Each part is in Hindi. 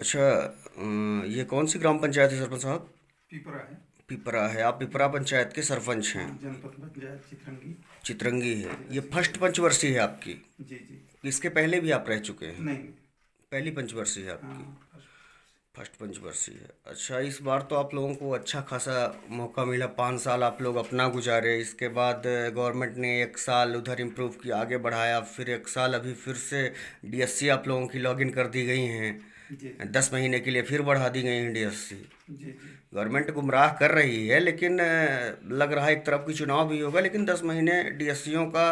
अच्छा। ये कौन सी ग्राम पंचायत है सरपंच साहब? पिपरा है। पिपरा है। आप पिपरा पंचायत के सरपंच हैं। हाँ, जनपद पंचायत चित्रंगी, चितरंगी है। जिला ये फर्स्ट सीकर। पंचवर्षीय है आपकी? जी जी। इसके पहले भी आप रह चुके हैं? नहीं नहीं। पहली पंचवर्षीय है हाँ, आपकी? फर्स्ट। फर्स्ट पंचवर्षीय है। अच्छा, इस बार तो आप लोगों को अच्छा खासा मौका मिला। 5 साल आप लोग अपना गुजारे, इसके बाद गवर्नमेंट ने 1 साल उधर इम्प्रूव किया, आगे बढ़ाया, फिर 1 साल अभी फिर से डीएससी आप लोगों की लॉगिन कर दी गई हैं। जी 10 महीने के लिए फिर बढ़ा दी गई हैं डीएससी। जी जी। गवर्नमेंट गुमराह कर रही है, लेकिन लग रहा है एक तरफ की चुनाव भी होगा, लेकिन 10 महीने डीएससीओं का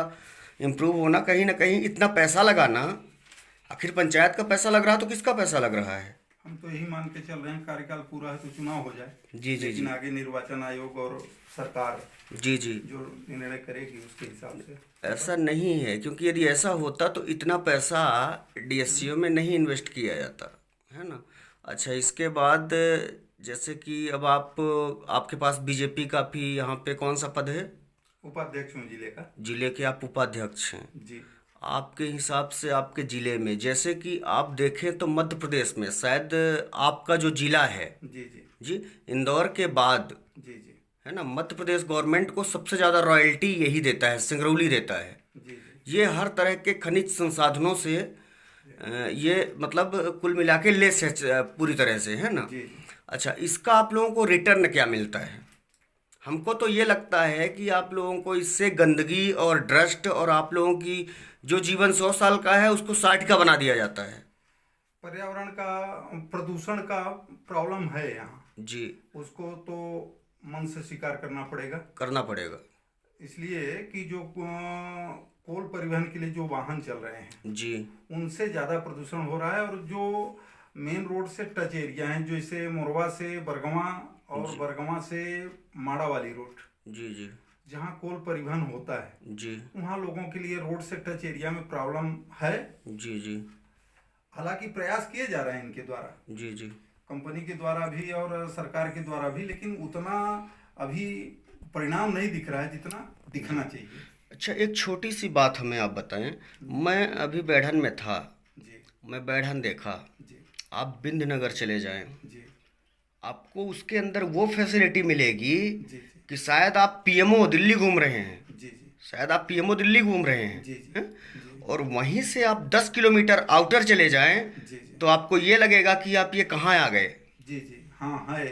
इम्प्रूव होना, कहीं ना कहीं इतना पैसा लगाना, आखिर पंचायत का पैसा लग रहा है तो किसका पैसा लग रहा है? हम तो यही मान के चल रहे हैं, कार्यकाल पूरा है तो चुनाव हो जाए। जी जी लेकिन जी। आगे निर्वाचन आयोग और सरकार जी जी। जो निर्णय करेगी उसके हिसाब से ऐसा होगा। नहीं है, क्योंकि यदि ऐसा होता तो इतना पैसा डीएससीओ में नहीं इन्वेस्ट किया जाता, है ना। अच्छा, इसके बाद जैसे कि अब आपके पास बीजेपी का भी यहाँ पे कौन सा पद है? उपाध्यक्ष हूँ जिले का। जिले के आप उपाध्यक्ष हैं। जी आपके हिसाब से आपके जिले में, जैसे कि आप देखें तो मध्य प्रदेश में शायद आपका जो जिला है, जी जी जी, इंदौर के बाद, जी जी है ना, मध्य प्रदेश गवर्नमेंट को सबसे ज़्यादा रॉयल्टी यही देता है, सिंगरौली देता है। जी ये हर तरह के खनिज संसाधनों से ये मतलब कुल मिला के लेस है, पूरी तरह से, है ना। जी अच्छा, इसका आप लोगों को रिटर्न क्या मिलता है? हमको तो ये लगता है कि आप लोगों को इससे गंदगी और डस्ट और आप लोगों की जो जीवन 100 साल का है उसको 60 का बना दिया जाता है। पर्यावरण का, प्रदूषण का प्रॉब्लम है यहाँ। जी। उसको तो मन से स्वीकार करना पड़ेगा। करना पड़ेगा। इसलिए कि जो कोल परिवहन के लिए जो वाहन चल रहे हैं जी उनसे ज़्यादा प्रदूषण हो रहा है। और जो मेन रोड से टच एरिया हैं, जैसे मोरवा से बरगवा और जी बरगवा से माड़ा वाली रोड, जी जी जहाँ कोल परिवहन होता है, जी वहाँ लोगों के लिए रोड से टच एरिया में प्रॉब्लम है। जी जी हालांकि प्रयास किए जा रहे हैं इनके द्वारा, जी जी। कंपनी के द्वारा भी और सरकार के द्वारा भी, लेकिन उतना अभी परिणाम नहीं दिख रहा है जितना दिखना चाहिए। अच्छा, एक छोटी सी बात हमें आप बताएं। मैं अभी बैढ़न में था, जी मैं बैढ़न देखा। जी आप बिंदनगर चले जाएं, जी आपको उसके अंदर वो फैसिलिटी मिलेगी जी जी कि शायद आप पीएमओ दिल्ली घूम रहे हैं, जी जी शायद आप पीएमओ दिल्ली घूम रहे हैं, जी जी हैं? जी और वहीं से आप 10 किलोमीटर आउटर चले जाएं जी जी तो आपको ये लगेगा कि आप ये कहाँ आ गए। जी जी। हाँ है।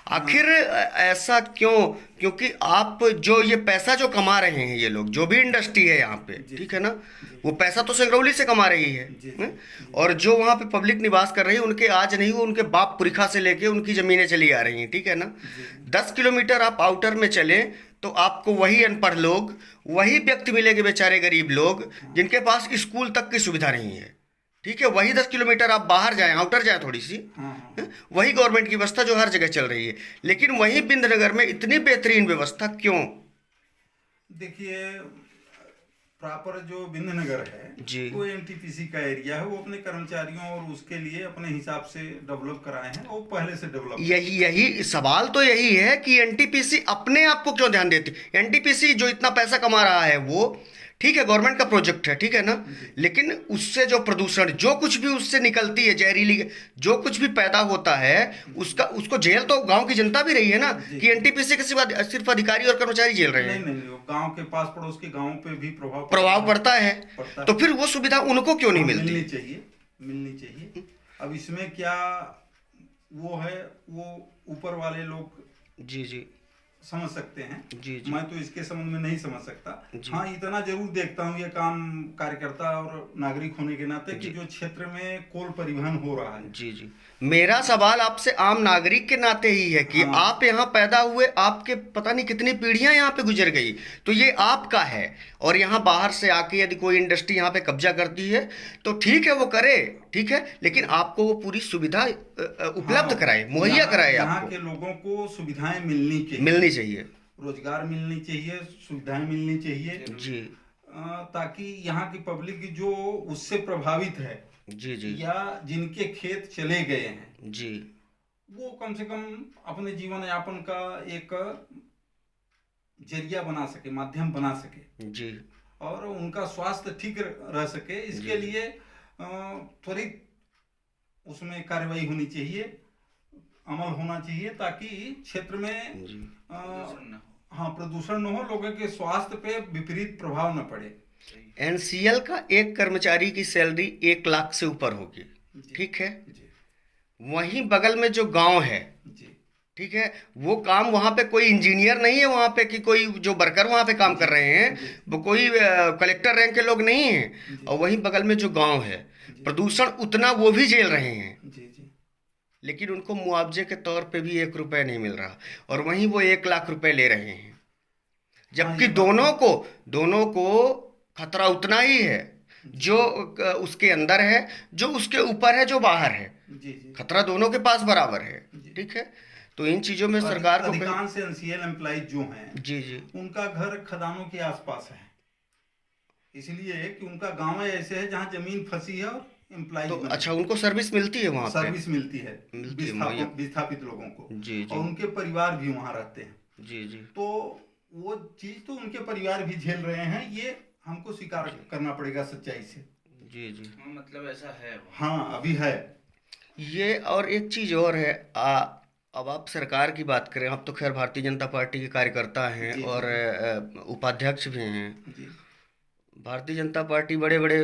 आखिर ऐसा क्यों? क्योंकि आप जो ये पैसा जो कमा रहे हैं, ये लोग जो भी इंडस्ट्री है यहाँ पे, जी ठीक जी है ना, जी वो पैसा तो सिंगरौली से कमा रही है, जी जी हैं? जी और जो वहाँ पे पब्लिक निवास कर रही है, उनके आज नहीं वो उनके बाप पुरखा से लेके उनकी ज़मीनें चली आ रही हैं, ठीक है ना। जी 10 किलोमीटर आप आउटर में चलें तो आपको वही अनपढ़ लोग, वही व्यक्ति मिलेंगे, बेचारे गरीब लोग, हाँ जिनके पास स्कूल तक की सुविधा नहीं है, ठीक है। वही 10 किलोमीटर आप बाहर जाएं, आउटर जाएं थोड़ी सी, हाँ हाँ। हैं? वही गवर्नमेंट की व्यवस्था जो हर जगह चल रही है, लेकिन वही बिंदनगर में इतनी बेहतरीन व्यवस्था क्यों? देखिए, प्रॉपर जो बिंदनगर है जी वो एनटीपीसी का एरिया है। वो अपने कर्मचारियों और उसके लिए अपने हिसाब से डेवलप कराए हैं, वो पहले से डेवलप है। यही यही सवाल तो यही है कि एनटीपीसी अपने आप को क्यों ध्यान देती? एनटीपीसी जो इतना पैसा कमा रहा है, वो ठीक है, गवर्नमेंट का प्रोजेक्ट है, ठीक है ना, जी लेकिन उससे जो प्रदूषण, जो कुछ भी उससे निकलती है जहरीली, जो कुछ भी पैदा होता है, उसका उसको झेल तो गांव की जनता भी रही है ना, जी कि एनटीपीसी के सिवा सिर्फ अधिकारी और कर्मचारी झेल रहे नहीं हैं। नहीं नहीं, वो गांव के पास पड़ोस के गांव पे भी प्रभाव पड़ता प्रभाव है। पड़ता है। पड़ता तो है। फिर वो सुविधा उनको क्यों नहीं हाँ, मिलती? मिलनी चाहिए, मिलनी चाहिए। अब इसमें क्या वो है, वो ऊपर वाले लोग जी जी समझ सकते हैं। जी जी मैं तो इसके संबंध में नहीं समझ सकता। जी हाँ, इतना जरूर देखता हूँ ये काम, कार्यकर्ता और नागरिक होने के नाते, कि जी जो क्षेत्र में कोल परिवहन हो रहा है। जी जी। मेरा सवाल आपसे आम नागरिक के नाते ही है कि हाँ आप यहाँ पैदा हुए, आपके पता नहीं कितनी पीढ़ियां यहाँ पे गुजर गई, तो ये आपका है। और यहाँ बाहर से आके यदि कोई इंडस्ट्री यहाँ पे कब्जा करती है तो ठीक है, वो करे, ठीक है, लेकिन आपको वो पूरी सुविधा उपलब्ध हाँ, कराए, मुहैया यहाँ कराए, यहाँ आपको के लोगों को सुविधाएं मिलनी चाहिए। मिलनी चाहिए। रोजगार मिलनी चाहिए, सुविधाएं मिलनी चाहिए। जी ताकि यहाँ की पब्लिक जो उससे प्रभावित है, जी जी या जिनके खेत चले गए हैं, जी वो कम से कम अपने जीवन यापन का एक जरिया बना सके, माध्यम बना सके, जी और उनका स्वास्थ्य ठीक रह सके। जी इसके लिए त्वरित उसमें कार्रवाई होनी चाहिए, अमल होना चाहिए, ताकि क्षेत्र में जी हाँ प्रदूषण न हो, लोगों के स्वास्थ्य पे विपरीत प्रभाव न पड़े। एनसीएल का एक कर्मचारी की सैलरी 1 लाख से ऊपर होगी, जी ठीक है। जी वहीं बगल में जो गांव है, जी ठीक है, वो काम वहां पे कोई इंजीनियर नहीं है वहां पे, कि कोई जो वर्कर वहां पे काम कर रहे हैं जी वो कोई कलेक्टर रैंक के लोग नहीं हैं। जी और वहीं बगल में जो गांव है, जी प्रदूषण उतना वो भी झेल रहे हैं, जी जी लेकिन उनको मुआवजे के तौर पे भी 1 रुपए नहीं मिल रहा, और वहीं वो 1 लाख रुपए ले रहे हैं। हाँ, जबकि ये बात दोनों को खतरा उतना ही है, जी जो उसके अंदर है, जो उसके ऊपर है, जो बाहर है। जी जी खतरा दोनों के पास बराबर है, जी। ठीक है। तो इन चीजों में सरकार को अधिकांश एनसीएल एम्प्लॉइज जो हैं, जी जी। उनका घर खदानों के आसपास है, इसलिए कि उनका गांव ऐसे है जहां जमीन फंसी है और एम्प्लॉइज तो बने अच्छा, हैं। उनको सर्विस मिलती है वहां पे? सर्विस मिलती है मिलती है मुहैया। विस्थापित लोगों को, जी और जी उनके परिवार भी वहां रहते हैं। जी जी तो वो चीज तो उनके परिवार भी झेल रहे हैं, ये हमको स्वीकार करना पड़ेगा सच्चाई से। जी जी। मतलब ऐसा है वो। हाँ अभी है। ये और एक चीज और है, अब आप सरकार की बात करें, आप तो खैर भारतीय जनता पार्टी के कार्यकर्ता हैं जी और जी उपाध्यक्ष भी हैं। जी भारतीय जनता पार्टी बड़े बड़े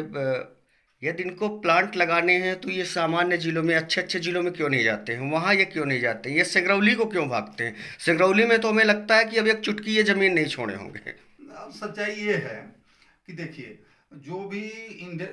यदि इनको प्लांट लगाने हैं तो ये सामान्य जिलों में, अच्छे अच्छे जिलों में क्यों नहीं जाते हैं? वहाँ ये क्यों नहीं जाते हैं? ये सिंगरौली को क्यों भागते हैं? सिंगरौली में तो हमें लगता है कि अब एक चुटकी ये जमीन नहीं छोड़े होंगे। अब सच्चाई ये है कि देखिए, जो भी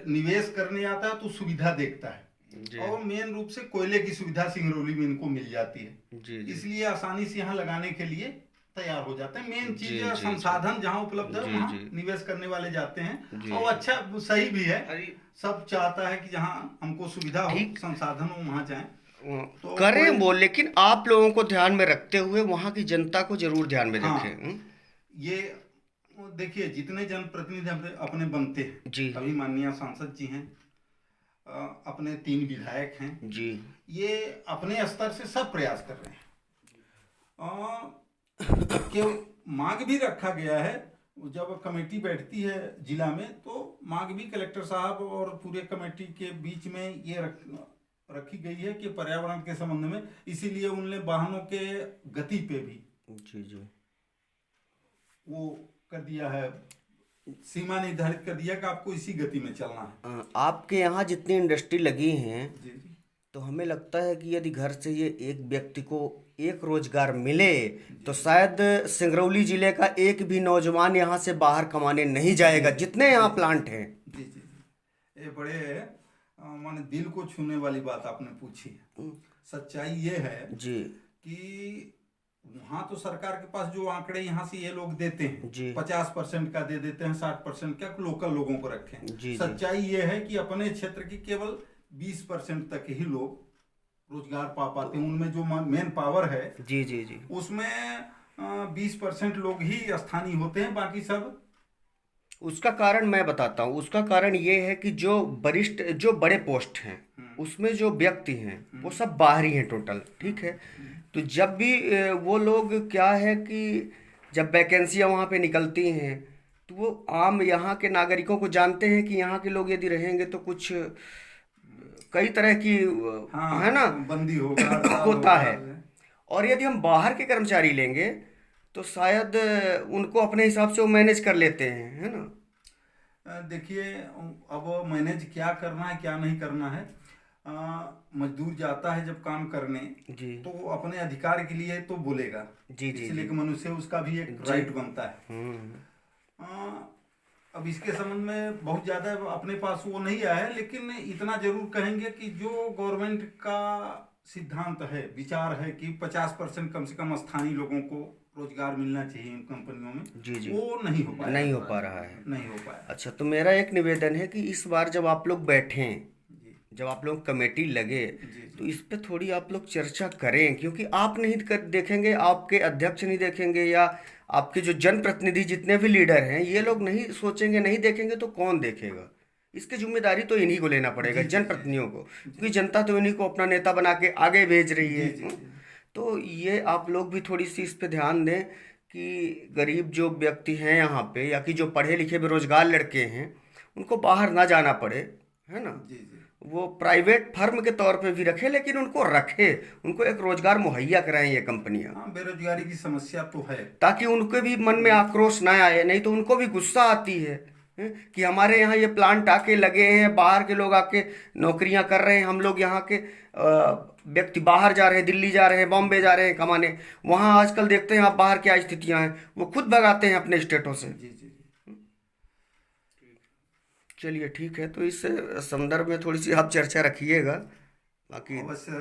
निवेश करने आता है तो सुविधा देखता है, जी और मेन रूप से कोयले की सुविधा सिंगरौली में इनको मिल जाती है, जी जी इसलिए आसानी से यहाँ लगाने के लिए तैयार हो जाते हैं। मेन जी चीज है जी संसाधन जहाँ उपलब्ध है जी वहाँ जी निवेश करने वाले जाते हैं, जी। और अच्छा सही भी है। हरी सब चाहता है कि जहाँ हमको सुविधा हो, ठीक। संसाधन हो, वहाँ जाएं। तो करें कोई- वो, लेकिन आप लोगों को ध्यान में रखते हुए वहाँ की जनता को जरूर ध्यान में हाँ, रखें। ये देखिए, जितने जनप्रतिनिधि अपने बनते हैं, जी अभी माननीय सांसद जी हैं, अपने 3 विधायक हैं, जी ये अपने स्तर से सब प्रयास कर रहे हैं। कि मांग भी रखा गया है, जब कमेटी बैठती है जिला में, तो मांग भी कलेक्टर साहब और पूरे कमेटी के बीच में ये रखी गई है कि पर्यावरण के संबंध में, इसीलिए उनने वाहनों के गति पे भी जी जी वो कर दिया है, सीमा निर्धारित कर दिया कि आपको इसी गति में चलना है। आपके यहाँ जितनी इंडस्ट्री लगी हैं, जी जी तो हमें लगता है कि यदि घर से ये एक व्यक्ति को एक रोजगार मिले तो शायद सिंगरौली जिले का एक भी नौजवान यहाँ से बाहर कमाने नहीं जाएगा, जितने यहाँ प्लांट हैं। जी जी जी। ये बड़े माने दिल को छूने वाली बात आपने पूछी है। सच्चाई ये है जी कि वहाँ तो सरकार के पास जो आंकड़े यहाँ से ये लोग देते हैं, जी 50% का दे देते हैं, 60% का लोकल लोगों को रखें। जी सच्चाई ये है कि अपने क्षेत्र की केवल 20% तक ही लोग रोजगार पा पाते हैं। उनमें जो मेन पावर है, जी जी जी उसमें 20% लोग ही स्थानीय होते हैं, बाकी सब। उसका कारण मैं बताता हूँ। उसका कारण ये है कि जो वरिष्ठ, जो बड़े पोस्ट हैं, उसमें जो व्यक्ति हैं वो सब बाहरी हैं टोटल, ठीक है। तो जब भी वो लोग, क्या है कि जब वैकेंसियाँ वहाँ पे निकलती हैं तो वो आम यहाँ के नागरिकों को जानते हैं कि यहाँ के लोग यदि रहेंगे तो कुछ कई तरह की हाँ, है ना, बंदी होगा, हड़ताल होता होगा। है। और यदि हम बाहर के कर्मचारी लेंगे तो शायद उनको अपने हिसाब से वो मैनेज कर लेते हैं, है ना। देखिए, अब मैनेज क्या करना है क्या नहीं करना है, मजदूर जाता है जब काम करने, जी तो वो अपने अधिकार के लिए तो बोलेगा, जी जी इसलिए जी कि मनुष्य उसका भी एक राइट बनता है। अब इसके संबंध में बहुत ज़्यादा अपने पास वो नहीं आया है, लेकिन इतना जरूर कहेंगे कि जो गवर्नमेंट का सिद्धांत है, विचार है कि 50% कम से कम स्थानीय लोगों को रोजगार मिलना चाहिए इन कंपनियों में, जी जी वो नहीं हो पाया, नहीं हो पा रहा है। नहीं हो पाया। अच्छा, तो मेरा एक निवेदन है कि इस बार जब आप लोग बैठें, जी जब आप लोग कमेटी लगे, जी तो इस पे थोड़ी आप लोग चर्चा करें, क्योंकि आप नहीं देखेंगे, आपके अध्यक्ष नहीं देखेंगे, या आपके जो जनप्रतिनिधि जितने भी लीडर हैं, ये लोग नहीं सोचेंगे, नहीं देखेंगे, तो कौन देखेगा? इसकी जिम्मेदारी तो इन्हीं को लेना पड़ेगा, जनप्रतिनिधियों को, क्योंकि जनता तो इन्हीं को अपना नेता बना के आगे भेज रही है। तो ये आप लोग भी थोड़ी सी इस पे ध्यान दें कि गरीब जो व्यक्ति हैं यहाँ पे, या कि जो पढ़े लिखे बेरोजगार लड़के हैं, उनको बाहर ना जाना पड़े, है ना। जी जी। वो प्राइवेट फर्म के तौर पे भी रखे, लेकिन उनको रखे, उनको एक रोजगार मुहैया कराएं ये कंपनियां, हाँ, बेरोजगारी की समस्या तो है। ताकि उनके भी मन में आक्रोश ना आए। नहीं तो उनको भी गुस्सा आती है, कि हमारे यहाँ ये प्लांट आके लगे हैं, बाहर के लोग आके नौकरियां कर रहे हैं, हम लोग यहाँ के व्यक्ति बाहर जा रहे हैं, दिल्ली जा रहे हैं, बॉम्बे जा रहे हैं कमाने। वहाँ आजकल देखते हैं आप बाहर क्या स्थितियां हैं, वो खुद भगाते हैं अपने स्टेटों से। जी जी जी। चलिए ठीक है, तो इस संदर्भ में थोड़ी सी आप चर्चा रखिएगा, बाकी। अवश्य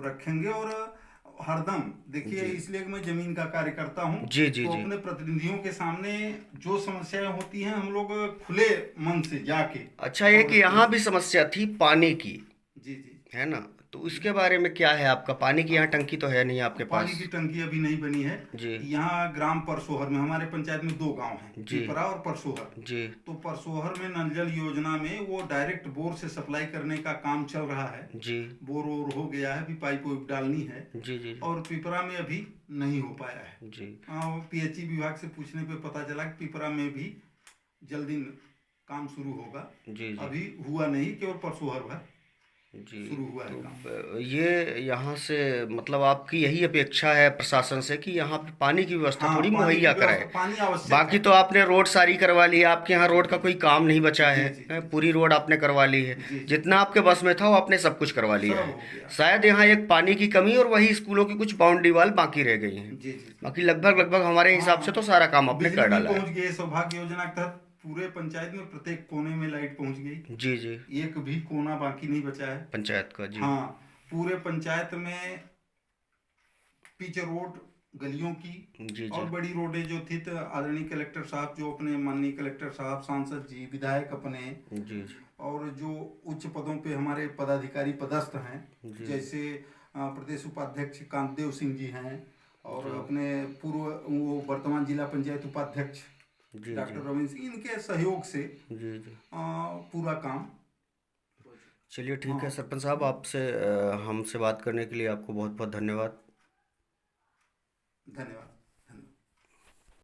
रखेंगे। और हरदम देखिए, जी इसलिए कि मैं जमीन का कार्य करता हूँ, जी जी तो जी। अपने प्रतिनिधियों के सामने जो समस्याएं होती हैं हम लोग खुले मन से जाके अच्छा, ये और कि यहाँ भी समस्या थी पानी की, जी जी। है ना? तो उसके बारे में क्या है आपका? पानी की यहाँ टंकी तो है नहीं आपके पानी पास? की टंकी अभी नहीं बनी है। जी यहाँ ग्राम परसोहर में, हमारे पंचायत में 2 गांव हैं, जी पिपरा और परसोहर। जी तो परसोहर में नल जल योजना में वो डायरेक्ट बोर से सप्लाई करने का काम चल रहा है। जी बोर वोर हो गया है, अभी पाइप वाइप डालनी है। जी जी और पिपरा में अभी नहीं हो पाया है। जी पीएचई विभाग से पूछने पे पता चला कि पिपरा में भी जल्दी काम शुरू होगा। जी जी अभी हुआ नहीं, केवल परसोहर भर जी। शुरू हुआ है तो काम। ये यहाँ से मतलब आपकी यही अपेक्षा है प्रशासन से कि यहाँ पे पानी की व्यवस्था हाँ, थोड़ी पानी की मुहैया व्यवस्था, कराए। पानी आवश्यक बाकी है। तो आपने रोड सारी करवा ली है, आपके यहाँ रोड का कोई काम नहीं बचा जी है, जी जी पूरी रोड आपने करवा ली है। जी जी। जितना आपके बस में था वो आपने सब कुछ करवा लिया सब है। हो गया। शायद यहाँ एक पानी की कमी और वही स्कूलों की कुछ बाउंड्री वाल बाकी रह गई हैं। जी जी। बाकी लगभग लगभग हमारे हिसाब से हाँ, तो सारा काम आपने बिजली कर भी डाला है। पहुंच गई है। सौभाग्य योजना के तहत पूरे पंचायत में प्रत्येक कोने में लाइट पहुंच गई। जी जी। एक भी कोना बाकी नहीं बचा है पंचायत का। जी हाँ, पूरे पंचायत में पिच रोड गलियों की जी और जी बड़ी रोडें जो थी, तो आदरणीय कलेक्टर साहब, जो अपने माननीय कलेक्टर साहब, सांसद जी, विधायक अपने, जी जी और जो उच्च पदों पे हमारे पदाधिकारी पदस्थ हैं, जी जैसे प्रदेश उपाध्यक्ष कांतदेव सिंह जी हैं, और जी अपने पूर्व वो वर्तमान जिला पंचायत उपाध्यक्ष जी डॉक्टर जी रविंद्र सिंह, इनके सहयोग से जी जी। पूरा काम। चलिए ठीक है हाँ, सरपंच साहब, आपसे हमसे बात करने के लिए आपको बहुत बहुत धन्यवाद। धन्यवाद।